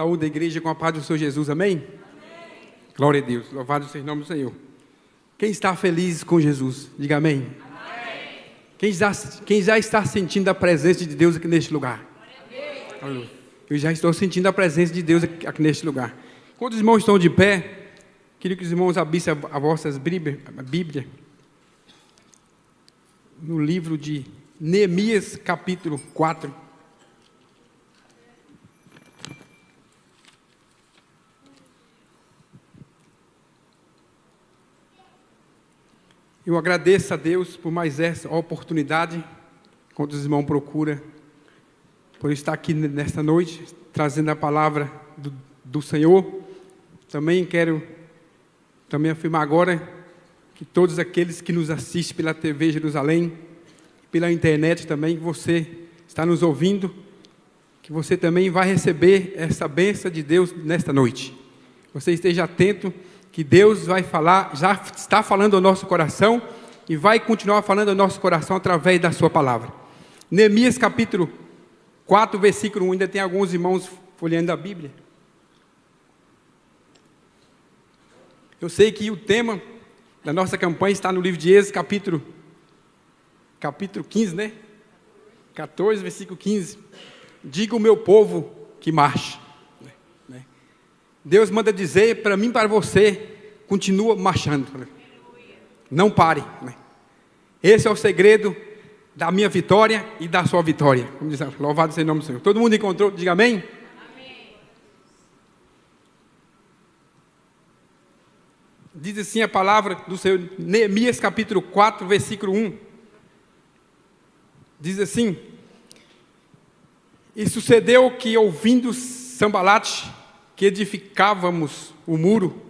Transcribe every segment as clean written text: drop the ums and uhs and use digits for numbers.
Saúde da igreja com a paz do Senhor Jesus, amém? Amém. Glória a Deus, louvado seja o nome do Senhor. Quem está feliz com Jesus, diga amém. Amém. Quem já está sentindo a presença de Deus aqui neste lugar? Amém. Eu já estou sentindo a presença de Deus aqui neste lugar. Quando os irmãos estão de pé, queria que os irmãos abrissem a vossas Bíblia no livro de Neemias, capítulo 4. Eu agradeço a Deus por mais essa oportunidade, quando os irmãos procuram, por estar aqui nesta noite, trazendo a palavra do Senhor. Também quero afirmar agora que todos aqueles que nos assistem pela TV Jerusalém, pela internet também, que você está nos ouvindo, que você também vai receber essa bênção de Deus nesta noite. Você esteja atento, que Deus vai falar, já está falando ao nosso coração e vai continuar falando ao nosso coração através da sua palavra. Neemias capítulo 4, versículo 1, ainda tem alguns irmãos folheando a Bíblia. Eu sei que o tema da nossa campanha está no livro de Êxodo, capítulo 15, né? 14, versículo 15. Diga o meu povo que marche. Deus manda dizer para mim e para você, continua marchando. Não pare. Esse é o segredo da minha vitória e da sua vitória. Como diz, louvado seja o nome do Senhor. Todo mundo encontrou? Diga amém. Amém. Diz assim a palavra do Senhor, Neemias capítulo 4, versículo 1. Diz assim: E sucedeu que, ouvindo Sambalate, que edificávamos o muro,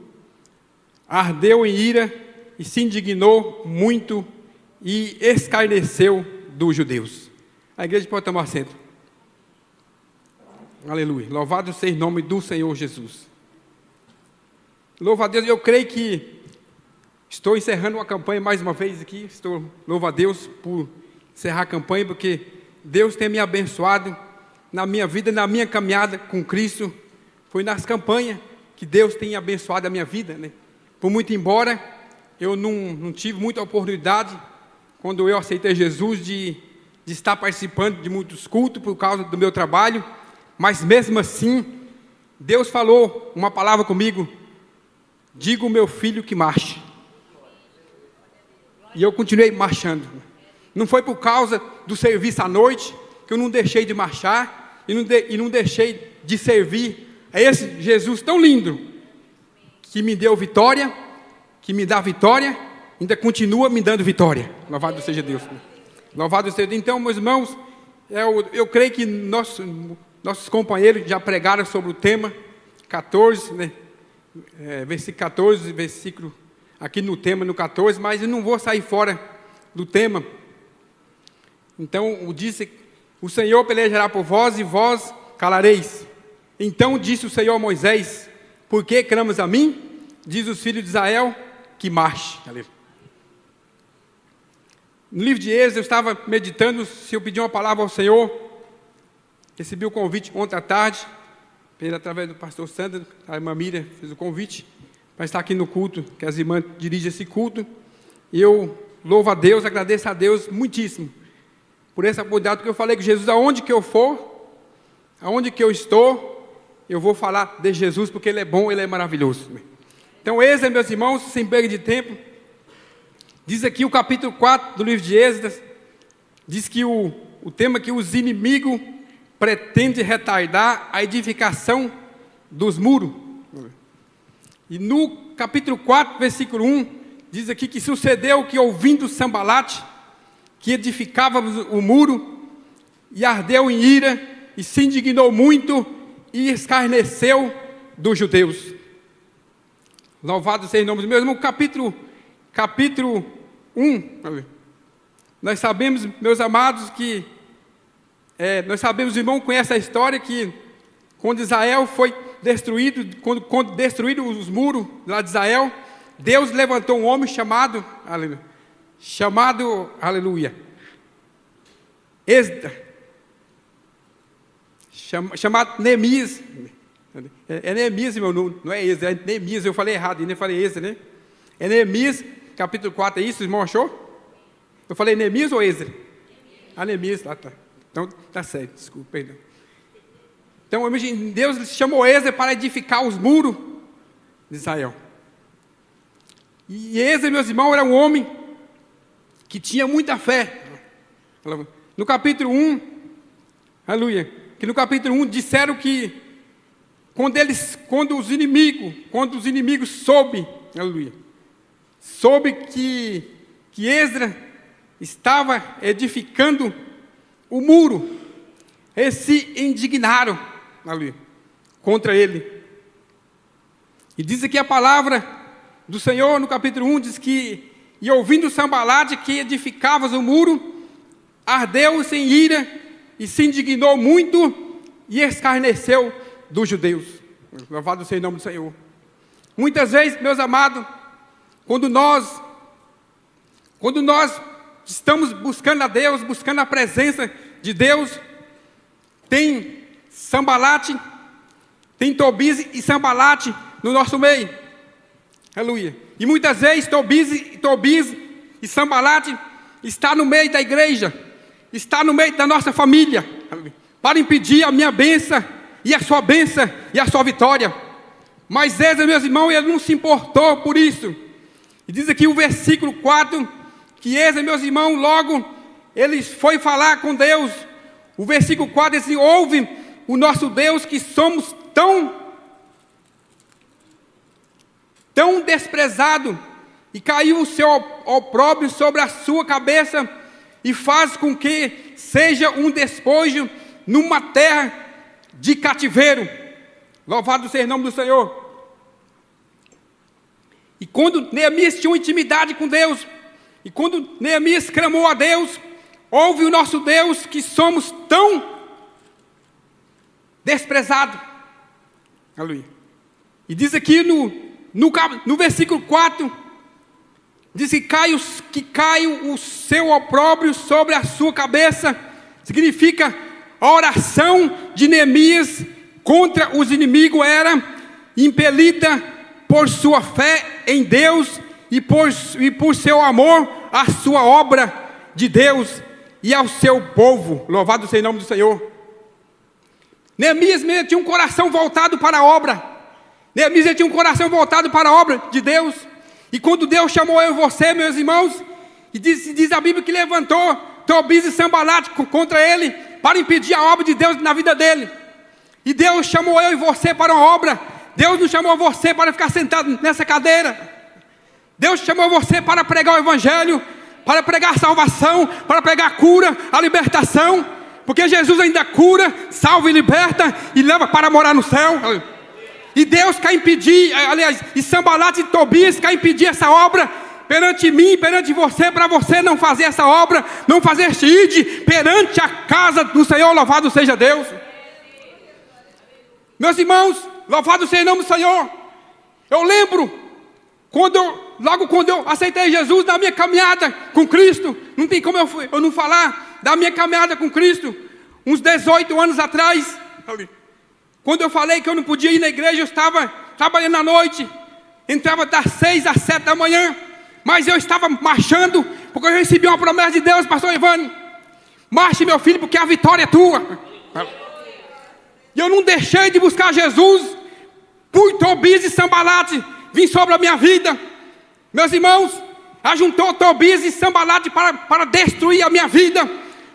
ardeu em ira e se indignou muito e escarneceu dos judeus. A igreja pode tomar assento. Aleluia. Louvado seja o nome do Senhor Jesus. Louva a Deus. Eu creio que estou encerrando uma campanha mais uma vez aqui. Louvo a Deus por encerrar a campanha, porque Deus tem me abençoado na minha vida, na minha caminhada com Cristo. Foi nas campanhas que Deus tem abençoado a minha vida, né? Por muito embora eu não tive muita oportunidade, quando eu aceitei Jesus, de estar participando de muitos cultos por causa do meu trabalho, mas mesmo assim, Deus falou uma palavra comigo: diga o meu filho que marche. E eu continuei marchando. Não foi por causa do serviço à noite que eu não deixei de marchar e não deixei de servir a esse Jesus tão lindo, que me deu vitória, que me dá vitória, ainda continua me dando vitória. Louvado seja Deus. Louvado seja Deus. Então, meus irmãos, eu creio que nossos companheiros já pregaram sobre o tema 14, né? Versículo 14, versículo aqui no tema, no 14, mas eu não vou sair fora do tema. Então, disse: o Senhor pelejará por vós e vós calareis. Então disse o Senhor a Moisés: por que clamas a mim? Diz os filhos de Israel, que marche. No livro de Êxodo, eu estava meditando se eu pedir uma palavra ao Senhor. Recebi o convite ontem à tarde, através do pastor Sandro, a irmã Miriam fez o convite para estar aqui no culto, que as irmãs dirigem esse culto. E eu louvo a Deus, agradeço a Deus muitíssimo por essa oportunidade, porque eu falei que Jesus, aonde que eu for, aonde que eu estou, eu vou falar de Jesus, porque Ele é bom, Ele é maravilhoso. Então, Êxodo, meus irmãos, sem perda de tempo, diz aqui o capítulo 4 do livro de Êxodo, diz que o tema que os inimigos pretendem retardar a edificação dos muros. E no capítulo 4, versículo 1, diz aqui que sucedeu que, ouvindo Sambalate, que edificava o muro, e ardeu em ira, e se indignou muito, e escarneceu dos judeus. Louvado seja o nome do meu irmão. Capítulo 1. Nós sabemos, meus amados, que nós sabemos, o irmão conhece a história, que quando Israel foi destruído, quando destruíram os muros lá de Israel, Deus levantou um homem chamado, aleluia, Esdras, chamado Neemias, É Neemias, irmão, não é Esdras, é Neemias, eu falei errado, ainda falei Esdras, né? É Neemias, capítulo 4, é isso, irmão, achou? Eu falei Neemias ou Esdras? Neemias, tá. Então, tá certo, desculpa, perdão. Então, Deus chamou Esdras para edificar os muros de Israel. E Esdras, meus irmãos, era um homem que tinha muita fé. No capítulo 1, aleluia, que no capítulo 1 disseram que quando os inimigos soube que Esdras estava edificando o muro, eles se indignaram, aleluia, contra ele. E diz aqui a palavra do Senhor no capítulo 1, diz que, e ouvindo Sambalate que edificava o muro, ardeu-se em ira e se indignou muito e escarneceu dos judeus. Louvado seja o nome do Senhor. Muitas vezes, meus amados, quando nós estamos buscando a Deus, buscando a presença de Deus, tem Sambalate, tem Tobias e Sambalate no nosso meio. Aleluia. E muitas vezes Tobias e Sambalate está no meio da igreja, está no meio da nossa família, para impedir a minha bênção e a sua bênção e a sua vitória. Mas Esdras, meus irmãos, ele não se importou por isso. E diz aqui o versículo 4, que Esdras, meus irmãos, logo ele foi falar com Deus. O versículo 4 diz assim: ouve o nosso Deus, que somos tão desprezado, e caiu o seu opróbrio sobre a sua cabeça, e faz com que seja um despojo numa terra de cativeiro. Louvado seja o nome do Senhor. E quando Neemias tinha uma intimidade com Deus, e quando Neemias clamou a Deus, ouve o nosso Deus, que somos tão desprezados. Aleluia. E diz aqui no versículo 4, diz que cai o seu opróbrio sobre a sua cabeça. Significa a oração de Neemias contra os inimigos era impelida por sua fé em Deus e por seu amor à sua obra de Deus e ao seu povo. Louvado seja o nome do Senhor. Neemias mesmo tinha um coração voltado para a obra. Neemias tinha um coração voltado para a obra de Deus. E quando Deus chamou eu e você, meus irmãos, e diz a Bíblia que levantou Tobias e Sambalate contra ele, para impedir a obra de Deus na vida dele. E Deus chamou eu e você para uma obra. Deus não chamou você para ficar sentado nessa cadeira. Deus chamou você para pregar o Evangelho, para pregar a salvação, para pregar a cura, a libertação. Porque Jesus ainda cura, salva e liberta e leva para morar no céu. E Deus quer impedir, aliás, e Sambalate e Tobias quer impedir essa obra perante mim, perante você, para você não fazer essa obra, não fazer este ide perante a casa do Senhor. Louvado seja Deus. Meus irmãos, louvado seja o nome do Senhor. Eu lembro, logo quando eu aceitei Jesus na minha caminhada com Cristo, não tem como eu não falar da minha caminhada com Cristo, uns 18 anos atrás, quando eu falei que eu não podia ir na igreja, eu estava trabalhando à noite, entrava das 6 às 7 da manhã, mas eu estava marchando, porque eu recebi uma promessa de Deus, pastor Ivani: marche, meu filho, porque a vitória é tua. E eu não deixei de buscar Jesus, por Tobias e Sambalate vir sobre a minha vida. Meus irmãos, ajuntou Tobias e Sambalate para destruir a minha vida,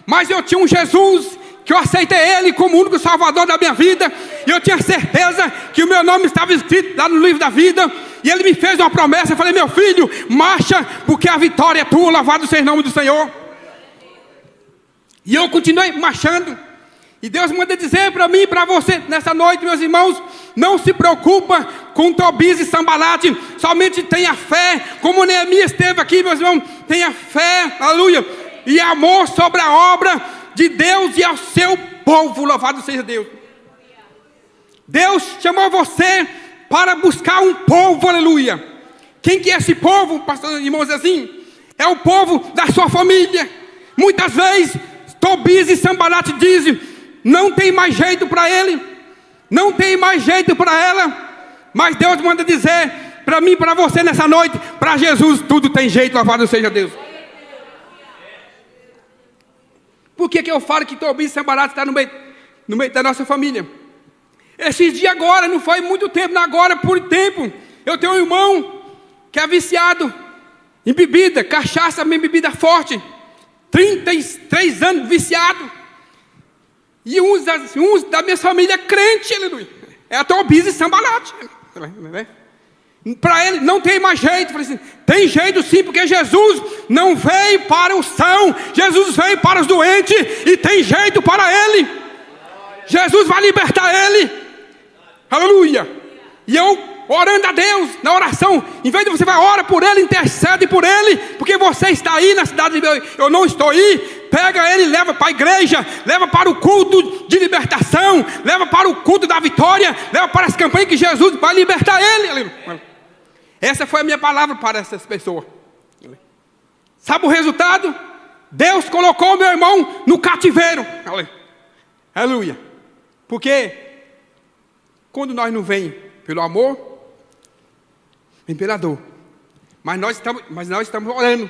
mas eu tinha um Jesus, que eu aceitei Ele como o único Salvador da minha vida, e eu tinha certeza que o meu nome estava escrito lá no livro da vida, e Ele me fez uma promessa. Eu falei: meu filho, marcha, porque a vitória é tua. Louvado seja o nome do Senhor. E eu continuei marchando, e Deus manda dizer para mim e para você nessa noite, meus irmãos: não se preocupa com Tobias e Sambalate, somente tenha fé, como Neemias teve aqui, meus irmãos. Tenha fé, aleluia, e amor sobre a obra de Deus e ao seu povo. Louvado seja Deus. Deus chamou você para buscar um povo, aleluia. Quem que é esse povo, pastor, irmãos, assim? É o povo da sua família. Muitas vezes Tobias e Sambalate dizem: não tem mais jeito para ele, Não tem mais jeito para ela. Mas Deus manda dizer para mim e para você nessa noite: para Jesus tudo tem jeito, louvado seja Deus. Por que eu falo que Tobias e Sanbalat está no meio da nossa família? Esses dias agora, não foi muito tempo, agora por tempo, eu tenho um irmão que é viciado em bebida, cachaça, bebida forte, 33 anos viciado, e uns da minha família é crente, aleluia, é a Tobias e Sanbalat, para ele não tem mais jeito. Falei assim, tem jeito sim, porque Jesus não veio para os sãos, Jesus veio para os doentes, e tem jeito para ele. Jesus vai libertar ele, aleluia. E eu orando a Deus, na oração, em vez de você vai orar por ele, intercede por ele, porque você está aí na cidade de eu não estou aí, pega ele, leva para a igreja, leva para o culto de libertação, leva para o culto da vitória, leva para as campanhas que Jesus vai libertar ele. Essa foi a minha palavra para essas pessoas. Sabe o resultado? Deus colocou o meu irmão no cativeiro. Aleluia. Porque quando nós não vem pelo amor, vem pela dor. Mas nós estamos orando.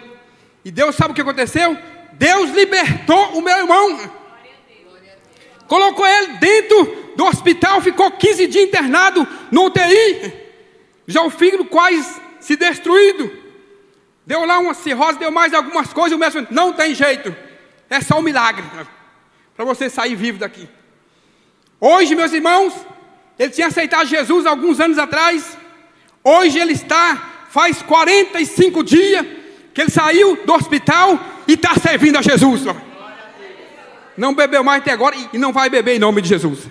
E Deus sabe o que aconteceu? Deus libertou o meu irmão. Colocou ele dentro do hospital, ficou 15 dias internado no UTI. Já o fígado quase se destruído. Deu lá uma cirrose, deu mais algumas coisas. O médico falou, não tem jeito. É só um milagre para você sair vivo daqui. Hoje, meus irmãos, ele tinha aceitado Jesus alguns anos atrás. Hoje ele faz 45 dias que ele saiu do hospital e está servindo a Jesus. Não bebeu mais até agora e não vai beber em nome de Jesus.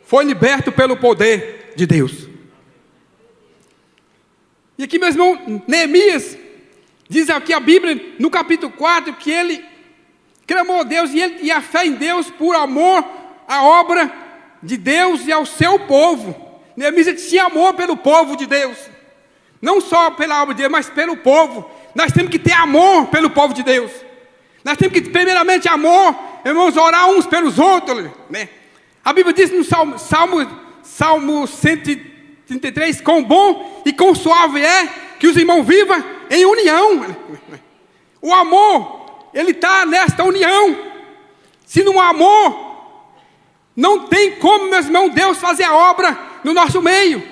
Foi liberto pelo poder de Deus. E aqui, meu irmão, Neemias, diz aqui a Bíblia, no capítulo 4, que ele clamou a Deus e a fé em Deus por amor à obra de Deus e ao seu povo. Neemias tinha amor pelo povo de Deus. Não só pela obra de Deus, mas pelo povo. Nós temos que ter amor pelo povo de Deus. Nós temos que, primeiramente, amor, irmãos, orar uns pelos outros, né? A Bíblia diz no Salmo 133, quão bom e quão suave é que os irmãos vivam em união. O amor, ele está nesta união. Se não há amor, não tem como, meus irmãos, Deus fazer a obra no nosso meio.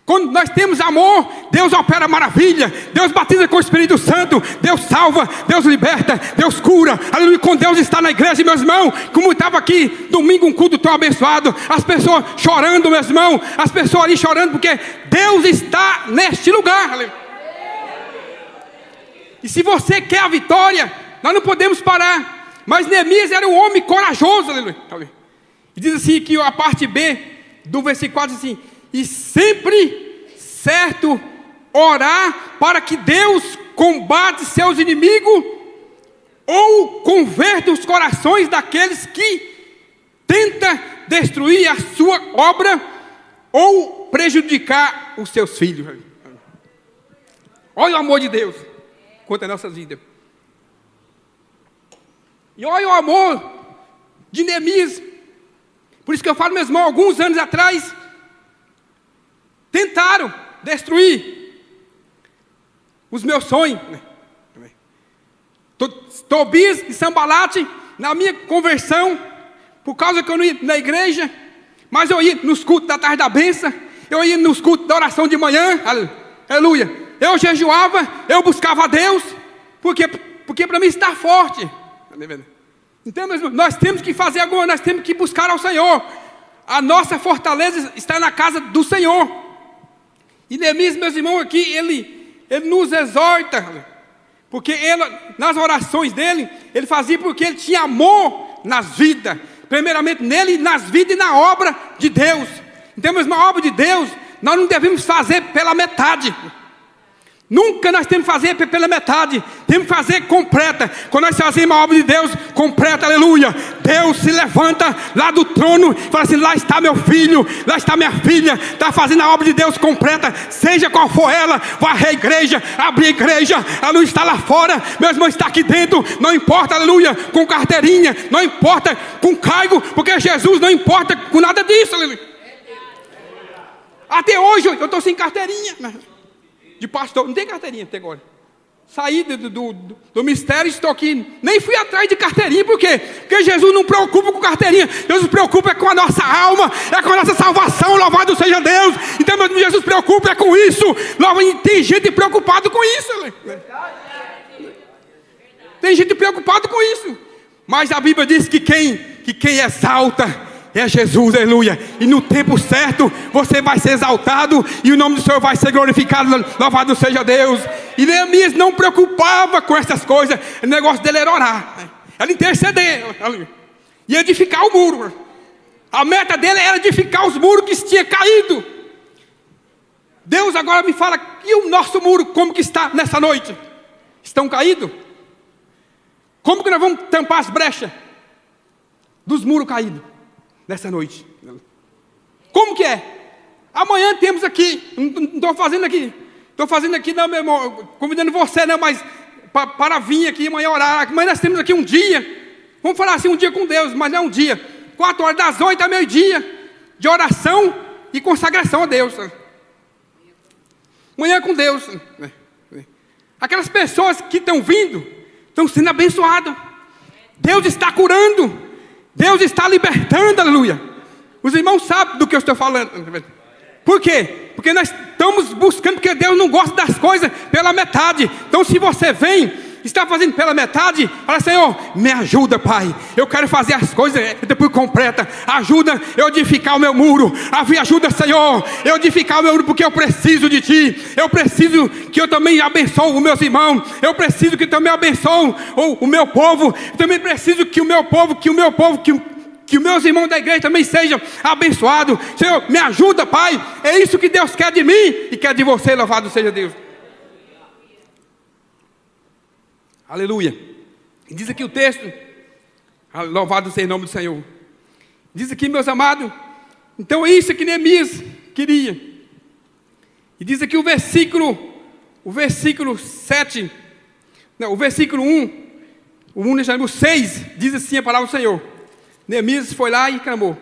Quando nós temos amor, Deus opera maravilha, Deus batiza com o Espírito Santo, Deus salva, Deus liberta, Deus cura, aleluia. Quando Deus está na igreja, meus irmãos, como estava aqui, domingo, um culto tão abençoado, as pessoas chorando, meus irmãos, as pessoas ali chorando, porque Deus está neste lugar, aleluia. E se você quer a vitória, nós não podemos parar. Mas Neemias era um homem corajoso, aleluia. E diz assim, que a parte B do versículo 4 diz assim, e sempre certo orar para que Deus combate seus inimigos ou converta os corações daqueles que tentam destruir a sua obra ou prejudicar os seus filhos. Olha o amor de Deus contra as nossas vidas. E olha o amor de Neemias. Por isso que eu falo, meus irmãos, alguns anos atrás tentaram destruir os meus sonhos. Tobias e Sanbalat, na minha conversão, por causa que eu não ia na igreja, mas eu ia nos cultos da tarde da bênção, eu ia nos cultos da oração de manhã, aleluia. Eu jejuava, eu buscava a Deus, porque para mim está forte. Então, nós temos que fazer alguma, nós temos que buscar ao Senhor. A nossa fortaleza está na casa do Senhor. E Neemias, meus irmãos, aqui, ele nos exorta, porque nas orações dele, ele fazia porque ele tinha amor nas vidas, primeiramente nele, nas vidas e na obra de Deus. Então, meus irmãos, a obra de Deus, nós não devemos fazer pela metade. Nunca nós temos que fazer pela metade, temos que fazer completa. Quando nós fazemos a obra de Deus completa, aleluia, Deus se levanta lá do trono e fala assim: lá está meu filho, lá está minha filha, está fazendo a obra de Deus completa, seja qual for ela, varrer a igreja, abrir a igreja, aleluia, está lá fora, meu irmão está aqui dentro, não importa, aleluia, com carteirinha, não importa com cargo, porque Jesus não importa com nada disso, aleluia. Até hoje eu estou sem carteirinha de pastor, não tem carteirinha até agora. Saí do mistério e estou aqui. Nem fui atrás de carteirinha, por quê? Porque Jesus não preocupa com carteirinha. Jesus se preocupa com a nossa alma, é com a nossa salvação, louvado seja Deus. Então Jesus se preocupa com isso. Tem gente preocupada com isso. Tem gente preocupada com isso. Mas a Bíblia diz que quem exalta é Jesus, aleluia. E no tempo certo você vai ser exaltado e o nome do Senhor vai ser glorificado, louvado seja Deus. E Neemias não preocupava com essas coisas. O negócio dele era orar, era interceder, aleluia, e edificar o muro. A meta dele era edificar os muros que tinham caído. Deus agora me fala: e o nosso muro, como que está nessa noite? Estão caídos? Como que nós vamos tampar as brechas dos muros caídos nessa noite? Como que é? Amanhã temos aqui, não estou fazendo aqui não, meu irmão, convidando você não, mas para vir aqui amanhã orar. Amanhã nós temos aqui um dia, vamos falar assim, um dia com Deus, mas não é um dia, 4 horas das 8 ao meio-dia, de oração e consagração a Deus. Amanhã com Deus. Aquelas pessoas que estão vindo, estão sendo abençoadas. Deus está curando, Deus está libertando, aleluia. Os irmãos sabem do que eu estou falando. Por quê? Porque nós estamos buscando, porque Deus não gosta das coisas pela metade. Então se você vem, está fazendo pela metade, fala: Senhor, me ajuda, Pai. Eu quero fazer as coisas depois completa. Ajuda eu edificar o meu muro. Ajuda, Senhor, eu edificar o meu muro, porque eu preciso de Ti. Eu preciso que eu também abençoe os meus irmãos. Eu preciso que também abençoe o meu povo. Eu também preciso que os meus irmãos da igreja também sejam abençoados. Senhor, me ajuda, Pai. É isso que Deus quer de mim e quer de você, louvado seja Deus. Aleluia. Diz aqui o texto, louvado seja o nome do Senhor. Diz aqui, meus amados, então é isso que Neemias queria. E diz aqui o versículo 7, não, o versículo 1, o 6, diz assim a palavra do Senhor. Neemias foi lá e clamou.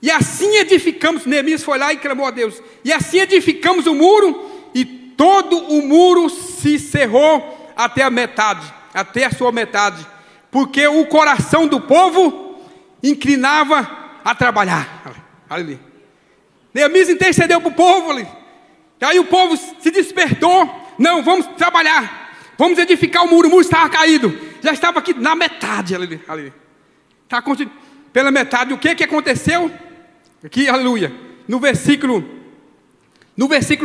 E assim edificamos, Neemias foi lá e clamou a Deus. E assim edificamos o muro, e todo o muro se cerrou até a metade, até a sua metade, porque o coração do povo inclinava a trabalhar. Aleluia. Neemias intercedeu para o povo, aleluia. Aí o povo se despertou. Não, vamos trabalhar, vamos edificar o muro estava caído, já estava aqui na metade, aleluia. Está pela metade. O que aconteceu? Aqui, aleluia, no versículo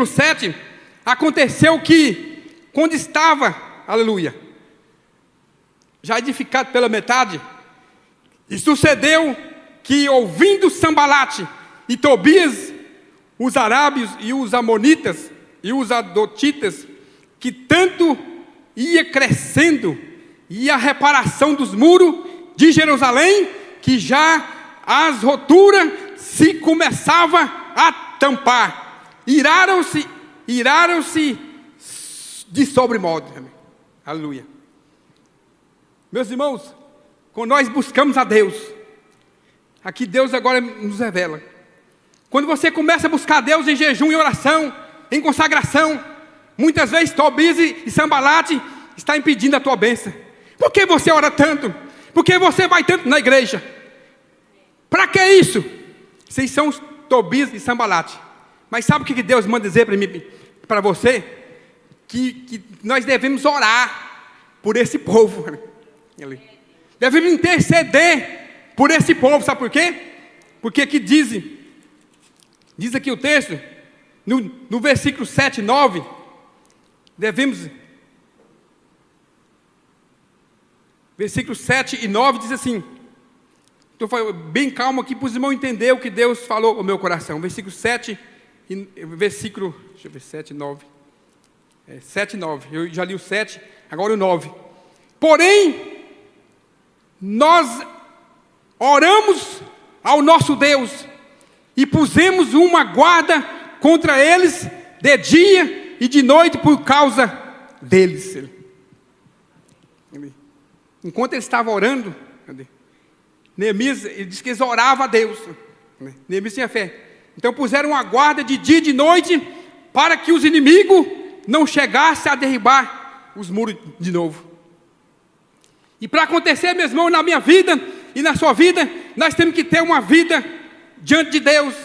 7, aconteceu que quando estava, aleluia, já edificado pela metade, e sucedeu que, ouvindo Sambalate e Tobias, os arábios e os amonitas e os adotitas, que tanto ia crescendo e a reparação dos muros de Jerusalém, que já as roturas se começava a tampar, iraram-se de sobremodo. Aleluia. Meus irmãos, quando nós buscamos a Deus, aqui Deus agora nos revela. Quando você começa a buscar a Deus em jejum e oração, em consagração, muitas vezes Tobias e Sambalate está impedindo a tua bênção. Por que você ora tanto? Por que você vai tanto na igreja? Para que isso? Vocês são os Tobias e Sambalate. Mas sabe o que Deus manda dizer para mim, para você? Que nós devemos orar por esse povo. Devemos interceder por esse povo. Sabe por quê? Porque aqui diz aqui o texto, no versículo 7 e 9, devemos... Versículos 7 e 9 diz assim, estou bem calmo aqui para os irmãos entenderem o que Deus falou ao meu coração. Versículo 7 e 9. 7 e 9. Eu já li o 7, agora o 9. Porém, nós oramos ao nosso Deus e pusemos uma guarda contra eles de dia e de noite por causa deles. Enquanto ele estava orando, Neemias, ele disse que eles oravam a Deus. Neemias tinha fé. Então puseram uma guarda de dia e de noite para que os inimigos não chegassem a derribar os muros de novo. E para acontecer, meus irmãos, na minha vida e na sua vida, nós temos que ter uma vida diante de Deus.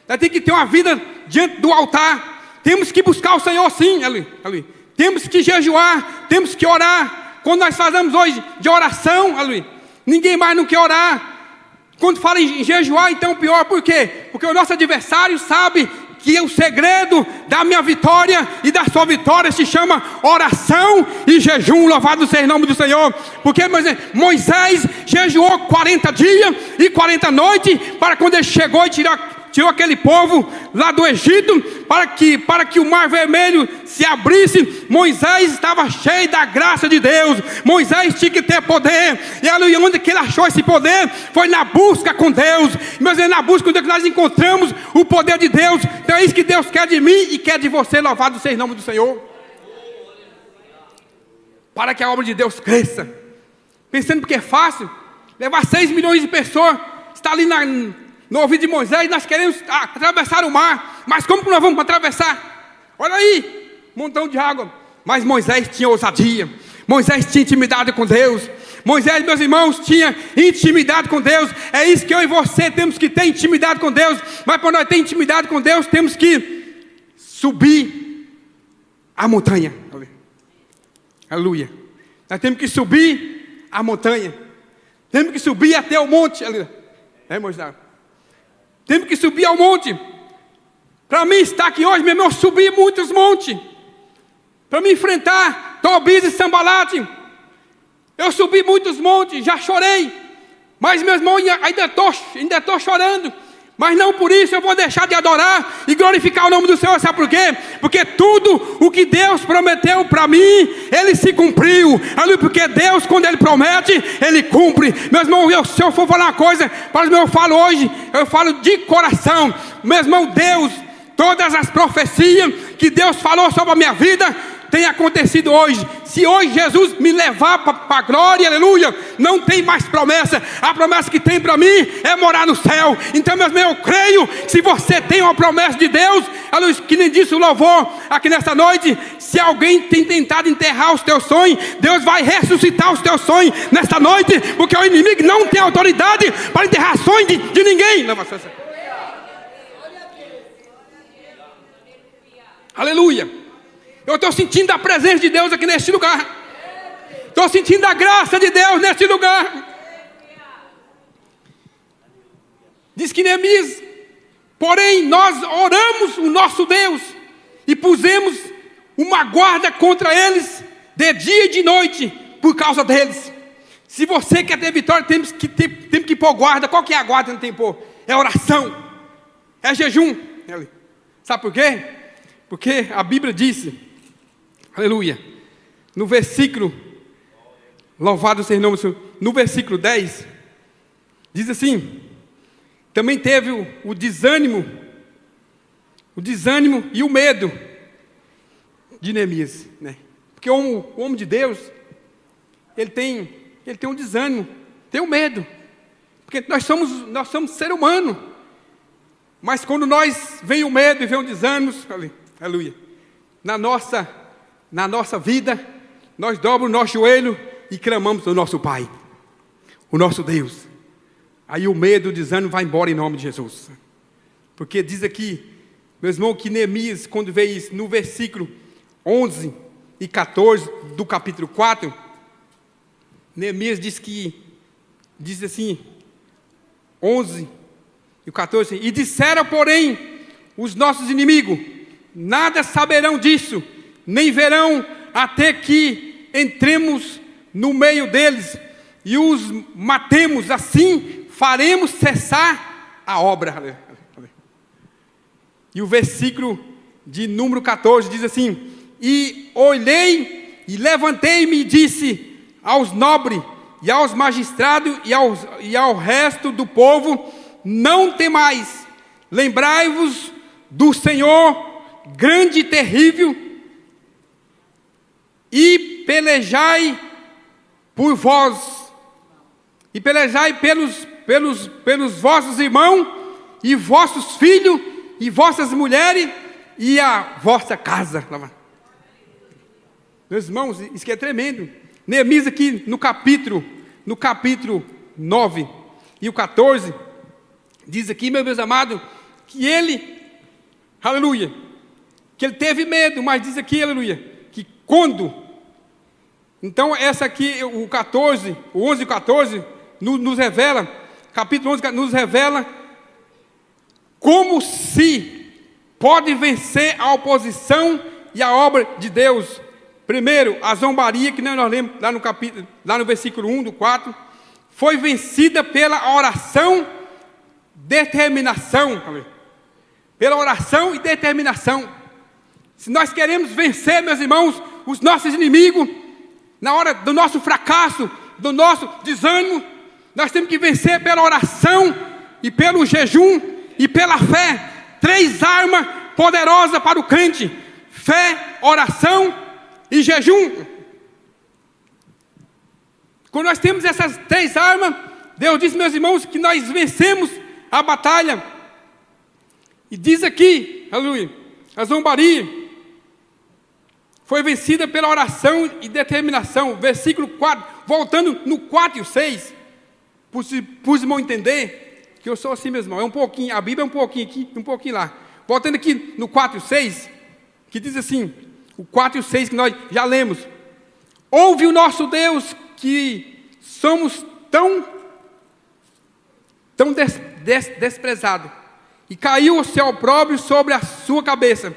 Nós temos que ter uma vida diante do altar. Temos que buscar o Senhor, sim, ali. Temos que jejuar, temos que orar. Quando nós falamos hoje de oração, ninguém mais não quer orar. Quando fala em jejuar, então pior, por quê? Porque o nosso adversário sabe que o segredo da minha vitória e da sua vitória se chama oração e jejum. Louvado seja o nome do Senhor. Porque Moisés jejuou 40 dias e 40 noites para quando ele chegou e tirou aquele povo lá do Egito, para que o Mar Vermelho se abrisse. Moisés estava cheio da graça de Deus. Moisés tinha que ter poder. E onde que ele achou esse poder? Foi na busca com Deus. Mas é na busca com Deus que nós encontramos o poder de Deus. Então é isso que Deus quer de mim e quer de você. Louvado seja o nome do Senhor. Para que a obra de Deus cresça. Pensando que é fácil levar 6 milhões de pessoas, está ali no ouvido de Moisés, nós queremos atravessar o mar, mas como que nós vamos atravessar? Olha aí, montão de água. Mas Moisés tinha ousadia, Moisés tinha intimidade com Deus. Moisés, meus irmãos, tinha intimidade com Deus. É isso que eu e você temos que ter, intimidade com Deus. Mas para nós ter intimidade com Deus, temos que subir a montanha. Aleluia. Nós temos que subir a montanha. Temos que subir até o monte. Moisés? Temos que subir ao monte. Para mim estar aqui hoje, meu irmão, subir muitos montes. Para me enfrentar Tobias e Sambalate. Eu subi muitos montes, já chorei. Mas, meu irmão, ainda estou chorando. Mas não por isso eu vou deixar de adorar e glorificar o nome do Senhor. Sabe por quê? Porque tudo o que Deus prometeu para mim, Ele se cumpriu. Porque Deus, quando Ele promete, Ele cumpre. Meu irmão, se eu for falar uma coisa, eu falo hoje, eu falo de coração. Meu irmão, Deus, todas as profecias que Deus falou sobre a minha vida, tem acontecido hoje. Se hoje Jesus me levar para a glória, aleluia, não tem mais promessa. A promessa que tem para mim é morar no céu. Então, meus irmãos, eu creio que se você tem uma promessa de Deus, aleluia, que nem disse o louvor aqui nesta noite, se alguém tem tentado enterrar os teus sonhos, Deus vai ressuscitar os teus sonhos nesta noite, porque o inimigo não tem autoridade para enterrar sonhos de ninguém. Aleluia. Eu estou sentindo a presença de Deus aqui neste lugar. Estou sentindo a graça de Deus neste lugar. Diz que Neemias, porém nós oramos o nosso Deus e pusemos uma guarda contra eles de dia e de noite por causa deles. Se você quer ter vitória, temos que pôr guarda. Qual que é a guarda que não tem que pôr? É oração, é jejum. Sabe por quê? Porque a Bíblia disse, aleluia, no versículo, louvado seja o nome do Senhor, no versículo 10, diz assim, também teve o desânimo e o medo de Neemias, né? Porque o homem de Deus, ele tem um desânimo, tem um medo, porque nós somos ser humano, mas quando nós vem o medo e vem o desânimo, aleluia, na nossa vida, nós dobramos o nosso joelho e clamamos ao nosso Pai, o nosso Deus. Aí o medo, o desânimo vai embora em nome de Jesus. Porque diz aqui, meu irmão, que Neemias, quando vê isso, no versículo 11 e 14 do capítulo 4, Neemias diz assim, 11 e 14, e disseram, porém, os nossos inimigos, nada saberão disso, nem verão até que entremos no meio deles e os matemos, assim faremos cessar a obra. E o versículo de número 14 diz assim, E olhei e levantei-me e disse aos nobres e aos magistrados e ao resto do povo: não temais, lembrai-vos do Senhor grande e terrível, e pelejai por vós, e pelejai pelos vossos irmãos, e vossos filhos, e vossas mulheres, e a vossa casa. Meus irmãos, isso que é tremendo. Neemias aqui no capítulo 9 e o 14, diz aqui, meus amados, que ele, aleluia, que ele teve medo, mas diz aqui, aleluia, que quando, então essa aqui, o 11 e 14, nos revela, capítulo 11 nos revela como se pode vencer a oposição e a obra de Deus. Primeiro, a zombaria, que nós lemos lá no versículo 1 do 4, foi vencida pela oração, determinação. Pela oração e determinação. Se nós queremos vencer, meus irmãos, os nossos inimigos, na hora do nosso fracasso, do nosso desânimo, nós temos que vencer pela oração e pelo jejum e pela fé. 3 armas poderosas para o crente: fé, oração e jejum. Quando nós temos essas 3 armas, Deus diz, meus irmãos, que nós vencemos a batalha. E diz aqui, aleluia, a zombaria foi vencida pela oração e determinação. Versículo 4, voltando no 4 e o 6, para os irmãos entender que eu sou assim, meus irmãos, é um pouquinho, a Bíblia é um pouquinho aqui, um pouquinho lá. Voltando aqui no 4 e 6, que diz assim, o 4 e o 6 que nós já lemos: ouve o nosso Deus, que somos tão desprezados, e caiu o seu opróbrio sobre a sua cabeça,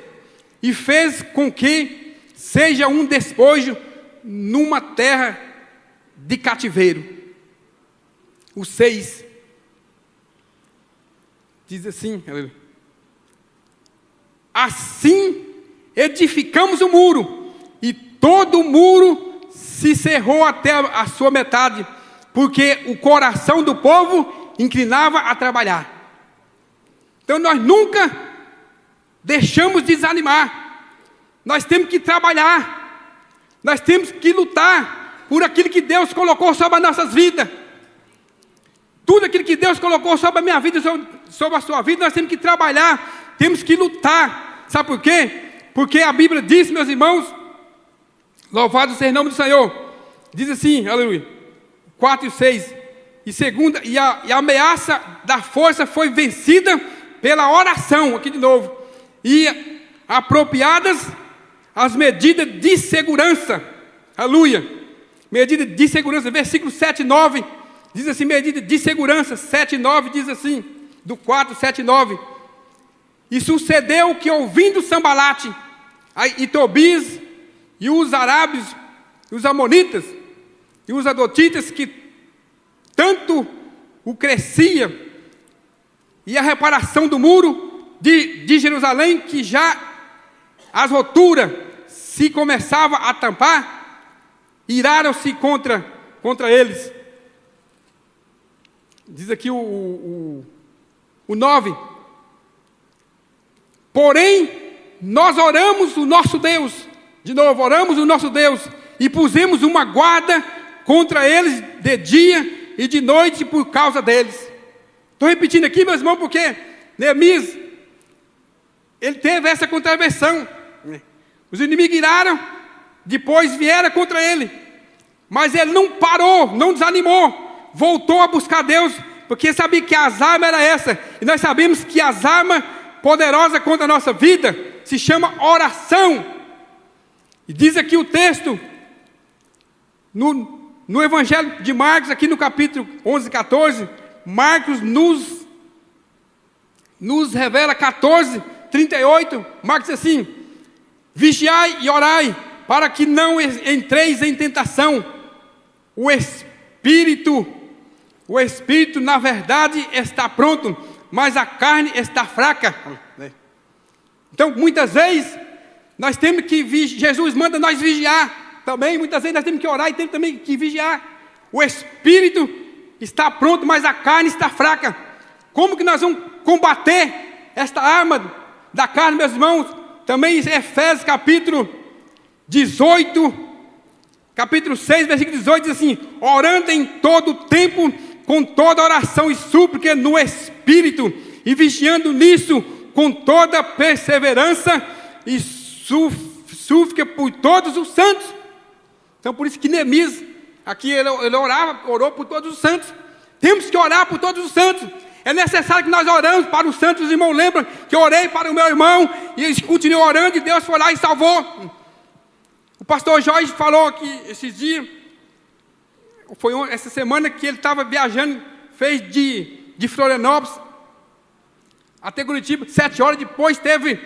e fez com que seja um despojo numa terra de cativeiro. O 6 diz assim, assim edificamos o muro, e todo o muro se cerrou até a sua metade, porque o coração do povo inclinava a trabalhar. Então nós nunca deixamos de desanimar. Nós temos que trabalhar. Nós temos que lutar por aquilo que Deus colocou sobre as nossas vidas. Tudo aquilo que Deus colocou sobre a minha vida, sobre a sua vida, nós temos que trabalhar. Temos que lutar. Sabe por quê? Porque a Bíblia diz, meus irmãos, louvado seja o nome do Senhor, diz assim, aleluia, 4 e 6, e segunda, e a ameaça da força foi vencida pela oração, aqui de novo, e apropriadas as medidas de segurança, aleluia, medida de segurança, versículo 7 e 9, diz assim, medida de segurança, 7 e 9, diz assim, do 4, 7 e 9, e sucedeu que, ouvindo Sambalate e Tobias e os arábios, e os amonitas e os adotitas, que tanto o crescia e a reparação do muro de Jerusalém, que já as roturas se começava a tampar, iraram-se contra eles. Diz aqui o 9. Porém, nós oramos o nosso Deus, de novo, oramos o nosso Deus, e pusemos uma guarda contra eles de dia e de noite por causa deles. Estou repetindo aqui, meus irmãos, porque Neemias, ele teve essa contravenção. Os inimigos iraram, depois vieram contra ele, mas ele não parou, não desanimou, voltou a buscar Deus, porque sabia que as armas eram essas, e nós sabemos que as armas poderosas contra a nossa vida se chama oração. E diz aqui o texto, no Evangelho de Marcos, aqui no capítulo 11 e 14, Marcos nos revela 14, 38, Marcos diz assim: vigiai e orai, para que não entreis em tentação. O Espírito, na verdade, está pronto, mas a carne está fraca. Então, muitas vezes, Nós temos que Jesus manda nós vigiar também. Muitas vezes nós temos que orar e temos também que vigiar. O espírito está pronto, mas a carne está fraca. Como que nós vamos combater esta arma da carne, meus irmãos? Também Efésios capítulo 18, capítulo 6, versículo 18, diz assim: orando em todo tempo, com toda oração e súplica no Espírito, e vigiando nisso com toda perseverança e súplica por todos os santos. Então por isso que Neemias, aqui ele orou por todos os santos. Temos que orar por todos os santos. É necessário que nós oramos para os santos. Os irmãos lembram que eu orei para o meu irmão, e eles continuam orando, e Deus foi lá e salvou. O pastor Jorge falou que esses dias, foi essa semana que ele estava viajando, fez de Florianópolis até Curitiba, 7 horas depois teve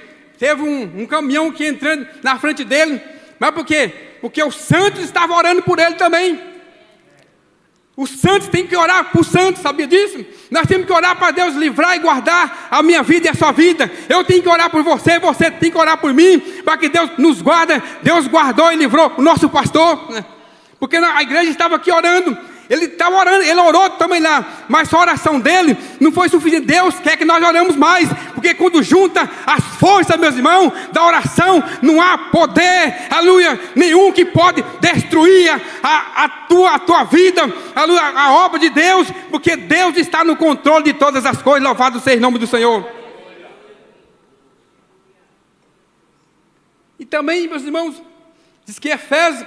um caminhão que entrando na frente dele. Mas por quê? Porque os santos estavam orando por ele também. Os santos têm que orar por santos, sabia disso? Nós temos que orar para Deus livrar e guardar a minha vida e a sua vida. Eu tenho que orar por você, você tem que orar por mim, para que Deus nos guarde. Deus guardou e livrou o nosso pastor, porque a igreja estava aqui orando. Ele estava orando, ele orou também lá, mas a oração dele não foi suficiente. Deus quer que nós oremos mais, porque quando junta as forças, meus irmãos, da oração, não há poder, aleluia, nenhum que pode destruir a tua vida, aleluia, a obra de Deus, porque Deus está no controle de todas as coisas. Louvado seja o nome do Senhor. E também, meus irmãos, diz que Efésios,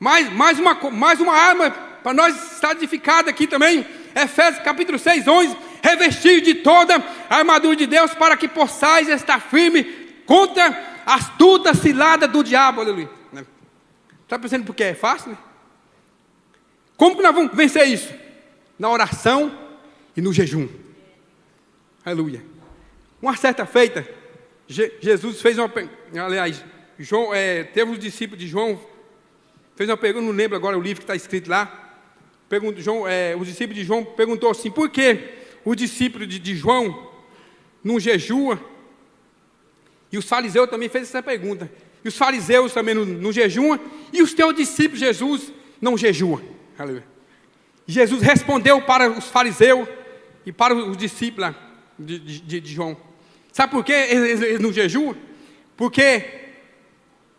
mais uma arma para nós estar edificado aqui também. Efésios capítulo 6, 11: revestir de toda a armadura de Deus, para que possais estar firme contra a astuta cilada do diabo. Aleluia. Está pensando porque é fácil, né? Como que nós vamos vencer isso? Na oração e no jejum. Aleluia. Uma certa feita, Jesus fez uma... Aliás, João, teve os discípulos de João, fez uma pergunta, não lembro agora o livro que está escrito lá. Os discípulos de João perguntou assim: por que o discípulo de João não jejua? E os fariseus também fez essa pergunta. E os fariseus também não jejuam, e os teus discípulos, Jesus, não jejuam. Aleluia. Jesus respondeu para os fariseus e para os discípulos de João. Sabe por que eles não jejuam? Porque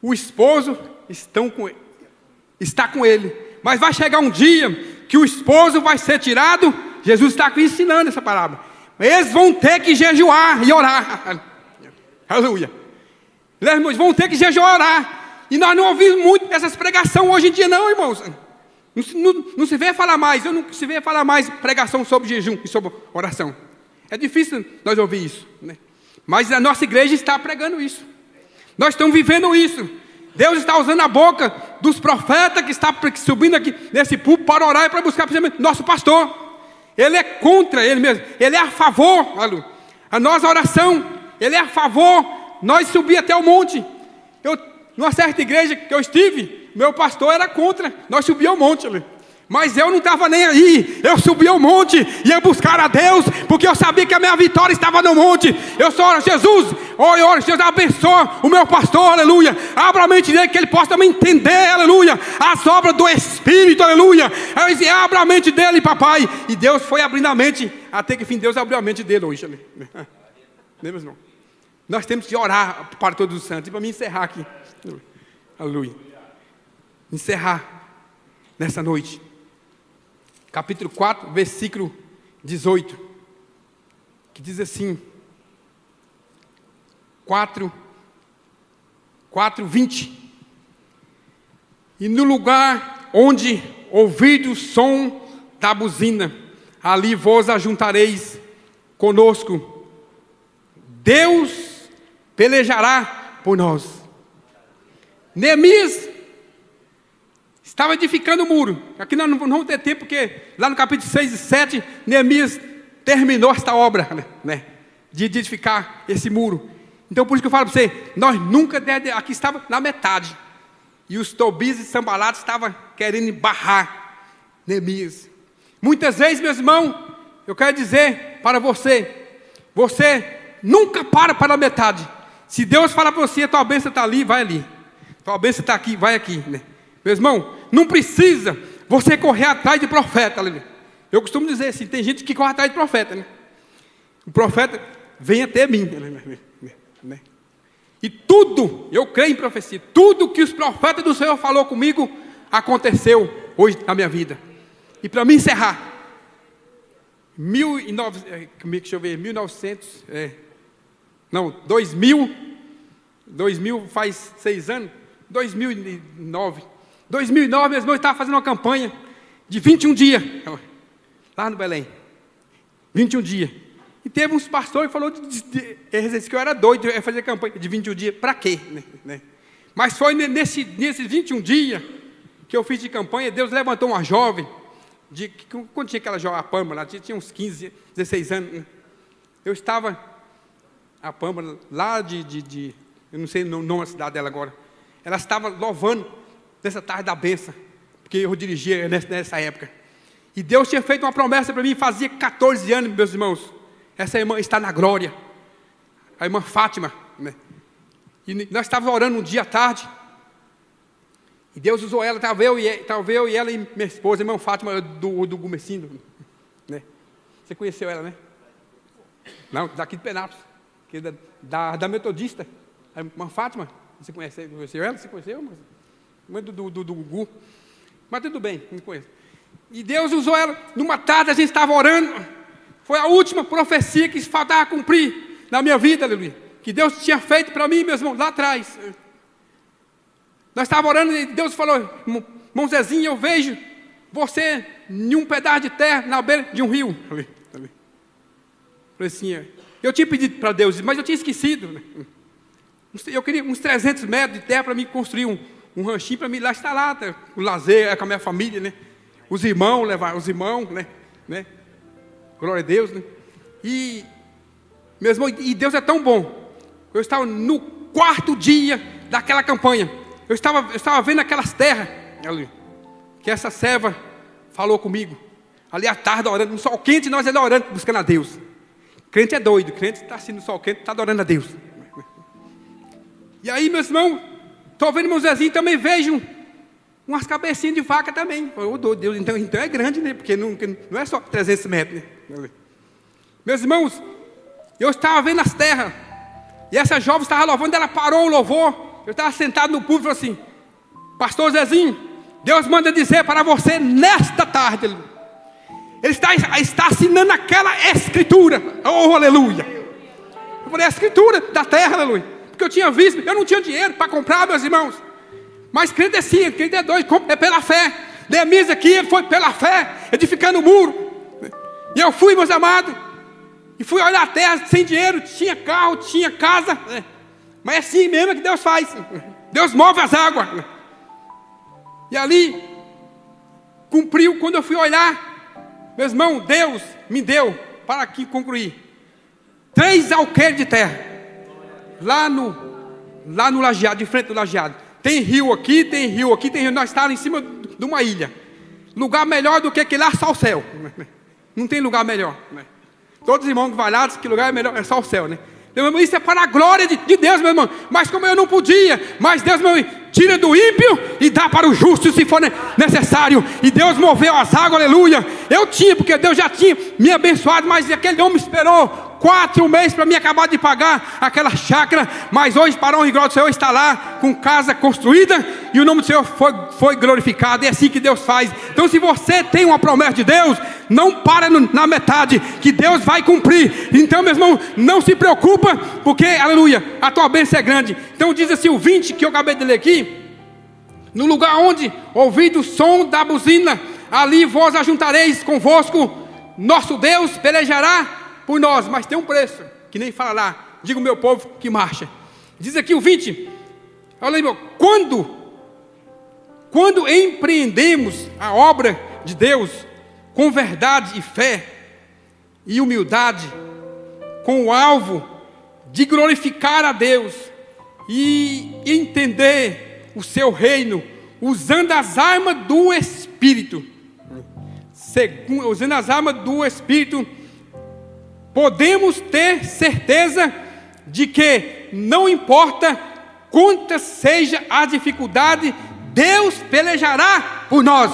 o esposo está com ele. Mas vai chegar um dia que o esposo vai ser tirado. Jesus está aqui ensinando essa palavra. Eles vão ter que jejuar e orar. Aleluia. Eles vão ter que jejuar e orar. E nós não ouvimos muito essas pregações hoje em dia, não, irmãos. Não se vê falar mais. Eu não se vê falar mais pregação sobre jejum e sobre oração. É difícil nós ouvir isso, né? Mas a nossa igreja está pregando isso. Nós estamos vivendo isso. Deus está usando a boca dos profetas que está subindo aqui nesse púlpito para orar e para buscar principalmente nosso pastor. Ele é contra ele mesmo. Ele é a favor, a nossa oração. Ele é a favor. Nós subir até o monte. Numa certa igreja que eu estive, meu pastor era contra. Nós subíamos ao monte ali. Mas eu não estava nem aí. Eu subi ao monte, ia buscar a Deus, porque eu sabia que a minha vitória estava no monte. Eu só oro: Jesus, Jesus, abençoa o meu pastor, aleluia. Abra a mente dele, que ele possa também entender, aleluia, as obras do Espírito, aleluia. Eu disse: abra a mente dele, papai. E Deus foi abrindo a mente, até que enfim Deus abriu a mente dele hoje. Lembra, irmão? Nós temos que orar para todos os santos. E para mim encerrar aqui, aleluia, encerrar nessa noite, capítulo 4, versículo 18, que diz assim, 4:20: e no lugar onde ouvides o som da buzina, ali vos ajuntareis conosco. Deus pelejará por nós. Neemias estava edificando o muro. Aqui nós não vamos ter tempo, porque lá no capítulo 6 e 7, Neemias terminou esta obra, né, de edificar esse muro. Então por isso que eu falo para você, nós nunca, aqui estava na metade, e os Tobias e Sanbalates estavam querendo barrar Neemias. Muitas vezes, meus irmãos, eu quero dizer para você, você nunca para a metade. Se Deus fala para você, a tua bênção está ali, vai ali. Tua bênção está aqui, vai aqui, né? Meu irmão, não precisa você correr atrás de profeta, aleluia. Eu costumo dizer assim, tem gente que corre atrás de profeta, né? O profeta vem até mim, né? E tudo, eu creio em profecia, tudo que os profetas do Senhor falou comigo, aconteceu hoje na minha vida. E para me encerrar, 2000 faz 6 anos, 2009, meu irmão, eu estava fazendo uma campanha de 21 dias, lá no Belém, 21 dias. E teve uns pastores que falaram que eu era doido de fazer campanha de 21 dias. Para quê? Né? Mas foi nesses 21 dias que eu fiz de campanha, Deus levantou uma jovem, quando tinha aquela jovem, a Pâmela, tinha uns 15, 16 anos. Né? Eu estava, a Pâmela, lá eu não sei o nome da cidade dela agora, ela estava louvando nessa tarde da bênção, porque eu dirigia nessa época. E Deus tinha feito uma promessa para mim, fazia 14 anos, meus irmãos. Essa irmã está na glória, a irmã Fátima, né? E nós estávamos orando um dia à tarde, e Deus usou ela, estava eu e ela e minha esposa, a irmã Fátima do Gumecindo, né? Você conheceu ela, né? Não, daqui de Penápolis, da Metodista, a irmã Fátima. Você conheceu ela? Você conheceu? Irmã do Gugu. Mas tudo bem, não conheço. E Deus usou ela, numa tarde a gente estava orando. Foi a última profecia que faltava cumprir na minha vida, aleluia. Que Deus tinha feito para mim, meus irmãos, lá atrás. Nós estávamos orando e Deus falou, irmão Zezinho, eu vejo você em um pedaço de terra na beira de um rio. Falei assim, eu tinha pedido para Deus, mas eu tinha esquecido. Eu queria uns 300 metros de terra para mim construir um ranchinho para mim lá instalar, o lazer com a minha família, né? Os irmãos, levar os irmãos, né? Glória a Deus, né? E, meus irmãos, e Deus é tão bom. Eu estava no 4º dia daquela campanha. Eu estava vendo aquelas terras ali, que essa serva falou comigo. Ali à tarde, orando, no sol quente, nós ali orando, buscando a Deus. Crente é doido, crente está assim no sol quente, está adorando a Deus. E aí, meus irmãos, estou vendo meu Zezinho, também vejo umas cabecinhas de vaca também. Oh, Deus, então é grande, né? Porque não é só 300 metros, né? Meus irmãos, eu estava vendo as terras, e essa jovem estava louvando, ela parou o louvor, eu estava sentado no púlpito e falou assim, pastor Zezinho, Deus manda dizer para você nesta tarde, Ele está assinando aquela escritura, oh aleluia. Eu falei, a escritura da terra, aleluia, porque eu tinha visto, eu não tinha dinheiro para comprar, meus irmãos, mas crente é sim, crente é doido, é pela fé. Neemias aqui, ele foi pela fé, edificando o muro. E eu fui, meus amados, e fui olhar a terra sem dinheiro, tinha carro, tinha casa, mas é assim mesmo que Deus faz. Deus move as águas. E ali, cumpriu, quando eu fui olhar, meus irmãos, Deus me deu, para aqui concluir, 3 alqueires de terra, lá no lajeado, de frente do lajeado. Tem rio aqui, tem rio. Nós estávamos em cima de uma ilha. Lugar melhor do que aquele lá, só o céu. Não tem lugar melhor. Todos os irmãos que vão lá dizem que lugar é melhor, é só o céu, né? Meu irmão, isso é para a glória de Deus, meu irmão. Mas como eu não podia, mas Deus, meu irmão, tira do ímpio e dá para o justo, se for necessário. E Deus moveu as águas, aleluia. Eu tinha, porque Deus já tinha me abençoado, mas aquele homem esperou 4 meses para mim acabar de pagar aquela chácara, mas hoje, para a honra e glória do Senhor, está lá com casa construída e o nome do Senhor foi glorificado. É assim que Deus faz. Então, se você tem uma promessa de Deus, não para na metade, que Deus vai cumprir. Então, meu irmão, não se preocupa, porque, aleluia, a tua bênção é grande. Então, diz assim o 20 que eu acabei de ler aqui: no lugar onde ouvido o som da buzina, ali vós ajuntareis convosco, nosso Deus pelejará por nós, mas tem um preço, que nem fala lá, diga o meu povo que marcha. Diz aqui o 20, olha aí, quando empreendemos a obra de Deus, com verdade e fé, e humildade, com o alvo de glorificar a Deus, e entender o seu reino, usando as armas do Espírito, usando as armas do Espírito, podemos ter certeza de que não importa quantas seja a dificuldade, Deus pelejará por nós.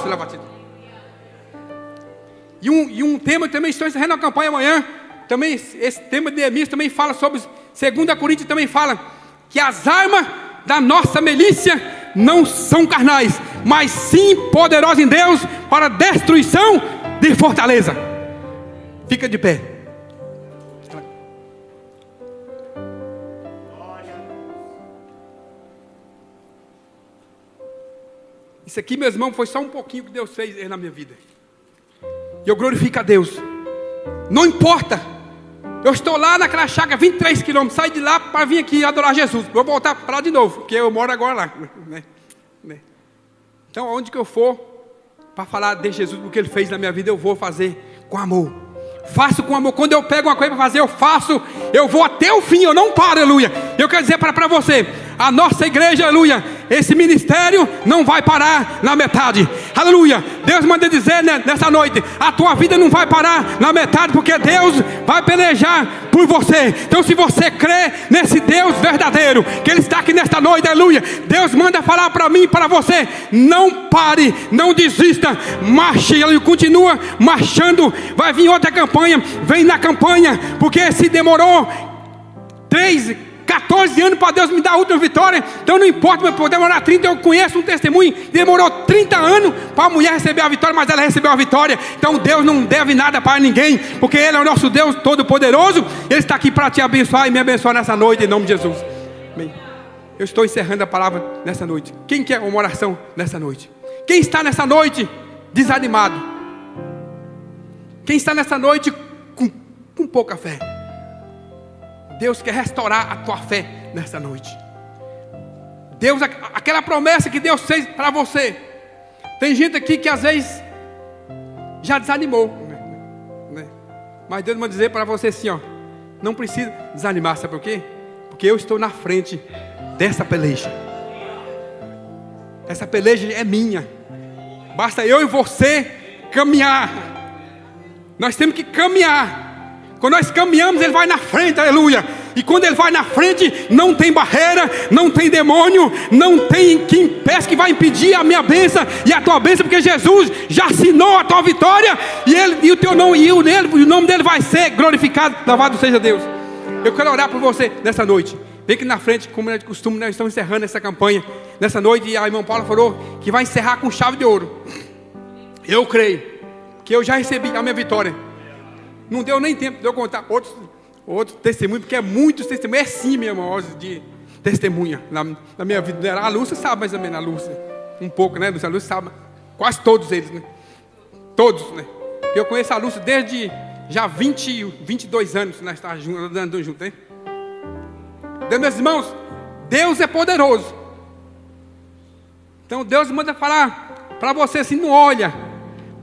E um tema também, estou encerrando a campanha amanhã, também esse tema de Neemias também fala sobre, 2 Coríntios também fala, que as armas da nossa milícia não são carnais, mas sim poderosas em Deus para a destruição de fortaleza. Fica de pé. Isso aqui, meus irmãos, foi só um pouquinho que Deus fez na minha vida. E eu glorifico a Deus. Não importa. Eu estou lá naquela chácara, 23 quilômetros. Saí de lá para vir aqui adorar Jesus. Vou voltar para lá de novo, porque eu moro agora lá. Então, aonde que eu for para falar de Jesus, o que Ele fez na minha vida, eu vou fazer com amor. Faço com amor. Quando eu pego uma coisa para fazer, eu faço. Eu vou até o fim, eu não paro, aleluia. Eu quero dizer para você, a nossa igreja, aleluia, esse ministério não vai parar na metade, aleluia. Deus manda dizer nessa noite, a tua vida não vai parar na metade, porque Deus vai pelejar por você. Então, se você crê nesse Deus verdadeiro, que Ele está aqui nesta noite, aleluia, Deus manda falar para mim e para você, não pare, não desista, marche, aleluia, continua marchando. Vai vir outra campanha, vem na campanha, porque se demorou 14 anos para Deus me dar a última vitória, então não importa, mas pode demorar 30, eu conheço um testemunho, demorou 30 anos para a mulher receber a vitória, mas ela recebeu a vitória. Então Deus não deve nada para ninguém, porque Ele é o nosso Deus Todo-Poderoso. Ele está aqui para te abençoar e me abençoar nessa noite, em nome de Jesus. Amém. Eu estou encerrando a palavra nessa noite. Quem quer uma oração nessa noite? Quem está nessa noite desanimado? Quem está nessa noite com pouca fé? Deus quer restaurar a tua fé nessa noite. Deus, aquela promessa que Deus fez para você. Tem gente aqui que às vezes já desanimou, né? Mas Deus vai dizer para você assim, ó, não precisa desanimar, sabe por quê? Porque eu estou na frente dessa peleja. Essa peleja é minha. Basta eu e você caminhar. Nós temos que caminhar. Quando nós caminhamos, Ele vai na frente, aleluia. E quando Ele vai na frente, não tem barreira, não tem demônio, não tem que impeça, que vai impedir a minha bênção e a tua bênção, porque Jesus já assinou a tua vitória, e o teu nome, e o nome dele vai ser glorificado. Louvado seja Deus. Eu quero orar por você nessa noite. Vem aqui na frente, como é de costume, nós estamos encerrando essa campanha nessa noite, e a irmã Paula falou que vai encerrar com chave de ouro. Eu creio que eu já recebi a minha vitória. Não deu nem tempo de eu contar outros testemunhos, porque é muitos testemunhos. É sim, minha irmã, de testemunha na minha vida. A Lúcia sabe mais ou menos, a Lúcia. Um pouco, né, Lúcia? A Lúcia sabe, quase todos eles, né? Todos, né? Eu conheço a Lúcia desde já 22 anos, nós estamos andando juntos, né? Então, meus irmãos, Deus é poderoso. Então, Deus manda falar para você assim, não olha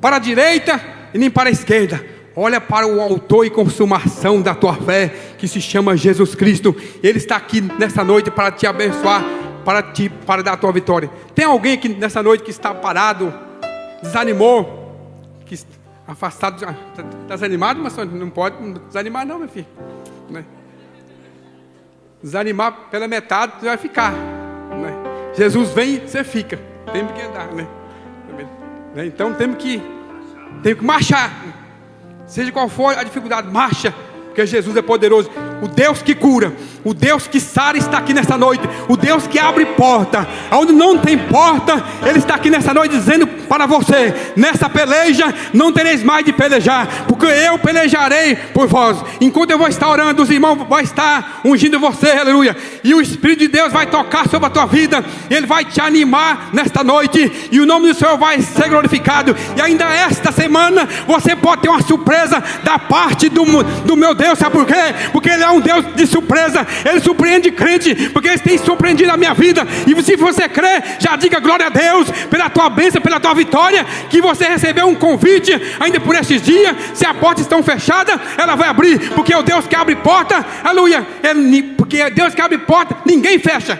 para a direita e nem para a esquerda. Olha para o autor e consumação da tua fé, que se chama Jesus Cristo. Ele está aqui nessa noite para te abençoar, para dar a tua vitória. Tem alguém aqui nessa noite que está parado, desanimou, que está afastado, está desanimado, mas não pode desanimar não, meu filho, né? Desanimar pela metade, você vai ficar, né? Jesus vem, você fica. Temos que andar, né? Então temos que marchar. Seja qual for a dificuldade, marcha, porque Jesus é poderoso. O Deus que cura, o Deus que sara está aqui nessa noite. O Deus que abre porta, onde não tem porta, Ele está aqui nessa noite dizendo para você, nessa peleja não tereis mais de pelejar, porque eu pelejarei por vós. Enquanto eu vou estar orando, os irmãos vão estar ungindo você, aleluia. E o Espírito de Deus vai tocar sobre a tua vida, Ele vai te animar nesta noite, e o nome do Senhor vai ser glorificado. E ainda esta semana, você pode ter uma surpresa da parte do meu Deus, sabe por quê? Porque Ele é um Deus de surpresa. Ele surpreende crente, porque Ele tem surpreendido a minha vida. E se você crê, já diga glória a Deus pela tua bênção, pela tua vitória, que você recebeu um convite ainda por estes dias. Se a porta está fechada, ela vai abrir, porque é o Deus que abre porta, aleluia. Porque é Deus que abre porta, ninguém fecha.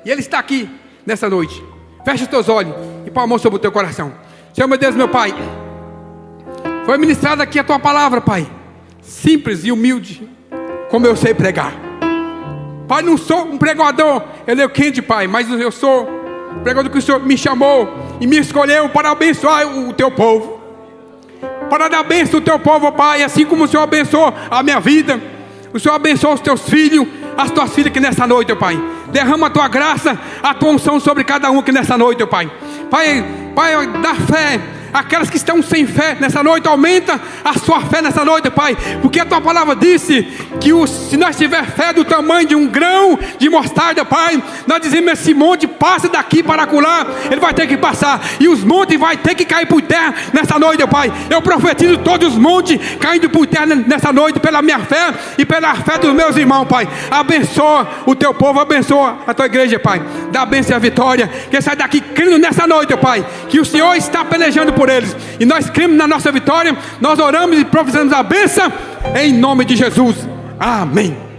E Ele está aqui nessa noite. Fecha os teus olhos e põe a mão sobre o teu coração. Senhor, meu Deus, meu Pai, foi ministrada aqui a tua palavra, Pai, simples e humilde, como eu sei pregar. Pai, não sou um pregador eloquente, Pai, mas eu sou um pregador que o Senhor me chamou e me escolheu para abençoar o teu povo, para dar bênção ao teu povo, Pai, assim como o Senhor abençoou a minha vida. O Senhor abençoa os teus filhos, as tuas filhas aqui nessa noite, Pai. Derrama a tua graça, a tua unção sobre cada um aqui nessa noite, Pai. Pai, dá fé àquelas que estão sem fé nessa noite. Aumenta a sua fé nessa noite, Pai, porque a tua palavra disse que se nós tiver fé do tamanho de um grão de mostarda, Pai, nós dizemos: esse monte passa daqui para acolá, ele vai ter que passar, e os montes vai ter que cair por terra nessa noite, Pai. Eu profetizo todos os montes caindo por terra nessa noite, pela minha fé e pela fé dos meus irmãos, Pai. Abençoa o teu povo, abençoa a tua igreja, Pai. Dá bênção e a vitória, que sai daqui crendo nessa noite, Pai, que o Senhor está pelejando por eles, e nós cremos na nossa vitória. Nós oramos e profetizamos a bênção em nome de Jesus. Amém.